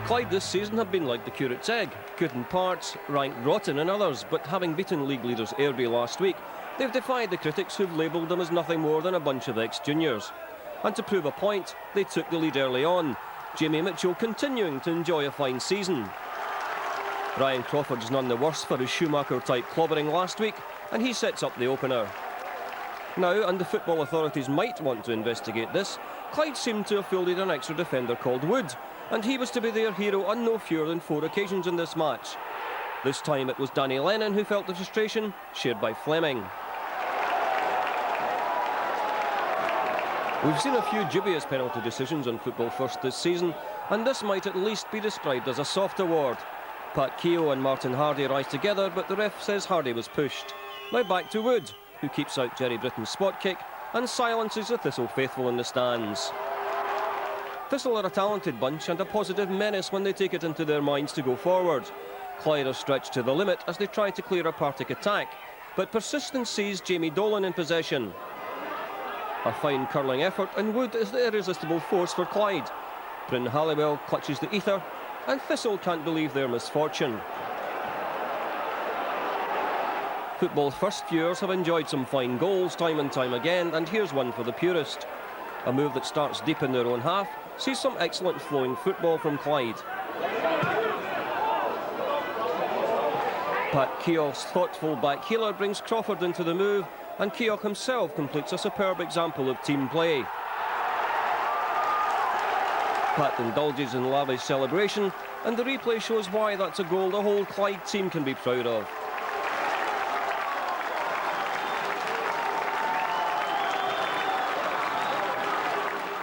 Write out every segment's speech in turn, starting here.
Clyde this season have been like the curate's egg, good in parts, ranked rotten in others, but having beaten league leaders Airdrie last week, they've defied the critics who've labelled them as nothing more than a bunch of ex-juniors. And to prove a point, they took the lead early on, Jamie Mitchell continuing to enjoy a fine season. Ryan Crawford's none the worse for his Schumacher-type clobbering last week, and he sets up the opener. Now, and the football authorities might want to investigate this, Clyde seemed to have fielded an extra defender called Wood, and he was to be their hero on no fewer than 4 occasions in this match. This time it was Danny Lennon who felt the frustration, shared by Fleming. We've seen a few dubious penalty decisions on Football First this season, and this might at least be described as a soft award. Pat Keogh and Martin Hardie rise together, but the ref says Hardie was pushed. Now back to Wood, who keeps out Jerry Britton's spot kick and silences the Thistle faithful in the stands. Thistle are a talented bunch and a positive menace when they take it into their minds to go forward. Clyde are stretched to the limit as they try to clear a Partick attack, but persistence sees Jamie Dolan in possession. A fine curling effort, and Wood is the irresistible force for Clyde. Bryn Halliwell clutches the ether, and Thistle can't believe their misfortune. Football First viewers have enjoyed some fine goals time and time again, and here's one for the purist. A move that starts deep in their own half sees some excellent flowing football from Clyde. Pat Keogh's thoughtful backheeler brings Crawford into the move, and Keogh himself completes a superb example of team play. Pat indulges in lavish celebration, and the replay shows why that's a goal the whole Clyde team can be proud of.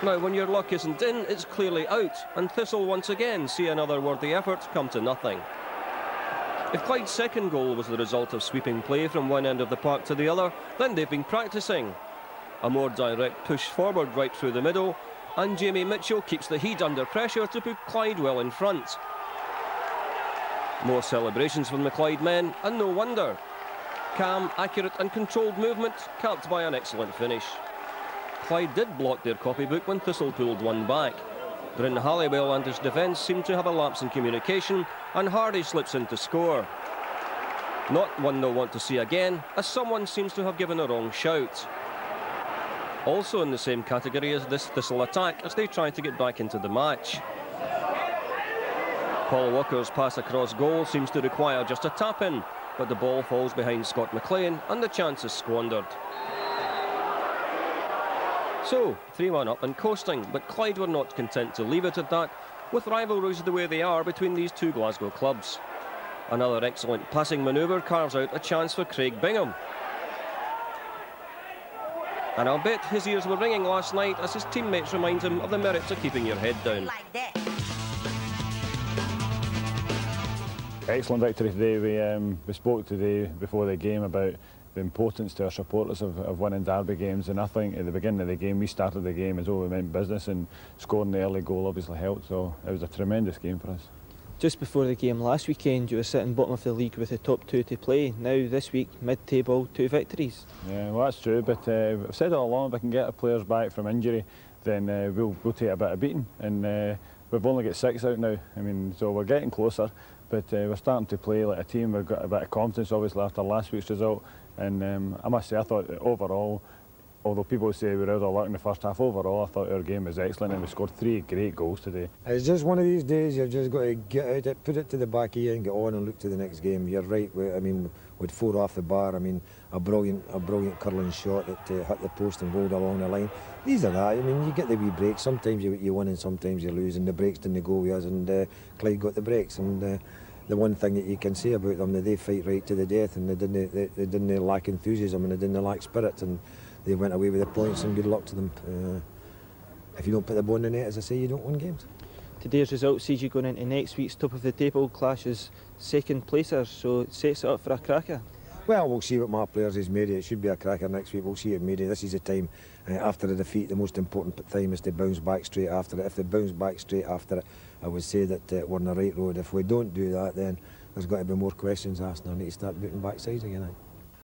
Now, when your luck isn't in, it's clearly out, and Thistle once again see another worthy effort come to nothing. If Clyde's second goal was the result of sweeping play from one end of the park to the other, then they've been practising. A more direct push forward right through the middle, and Jamie Mitchell keeps the heat under pressure to put Clyde well in front. More celebrations from the Clyde men, and no wonder. Calm, accurate and controlled movement, capped by an excellent finish. Clyde did block their copybook when Thistle pulled one back. Bryn Halliwell and his defence seem to have a lapse in communication, and Hardie slips in to score. Not one they'll want to see again, as someone seems to have given a wrong shout. Also in the same category is this Thistle attack as they try to get back into the match. Paul Walker's pass across goal seems to require just a tap-in, but the ball falls behind Scott McLean and the chance is squandered. So, 3-1 up and coasting, but Clyde were not content to leave it at that, with rivalries the way they are between these two Glasgow clubs. Another excellent passing manoeuvre carves out a chance for Craig Bingham. And I'll bet his ears were ringing last night as his teammates remind him of the merits of keeping your head down. Excellent victory today. We spoke today before the game about the importance to our supporters of winning derby games, and I think at the beginning of the game we started the game as though we meant business, and scoring the early goal obviously helped, so it was a tremendous game for us. Just before the game last weekend you were sitting bottom of the league with the top 2 to play. Now this week, mid-table, 2 victories. Yeah, well that's true, but I've said all along, if I can get our players back from injury then we'll take a bit of beating, and we've only got 6 out now. I mean, so we're getting closer, but we're starting to play like a team. We've got a bit of confidence obviously after last week's result, and I must say I thought that overall, although people say we were out of luck in the first half, overall I thought our game was excellent and we scored 3 great goals today. It's just one of these days you've just got to get out it, put it to the back of you and get on and look to the next game. You're right, I mean, with 4 off the bar, I mean, a brilliant curling shot that hit the post and rolled along the line. These are that, I mean, you get the wee breaks, sometimes you win and sometimes you lose, and the breaks didn't go with us, and Clyde got the breaks, and the one thing that you can say about them, that they fight right to the death, and they didn't lack enthusiasm and they didn't lack spirit, and they went away with the points, and good luck to them. If you don't put the ball in the net, as I say, you don't win games. Today's result sees you going into next week's top of the table clash as second placers, so it sets it up for a cracker. Well, we'll see what my players is made of. It should be a cracker next week. We'll see it made of. This is the time after the defeat. The most important time is to bounce back straight after it. If they bounce back straight after it, I would say that we're on the right road. If we don't do that, then there's got to be more questions asked, and I need to start booting backsides again.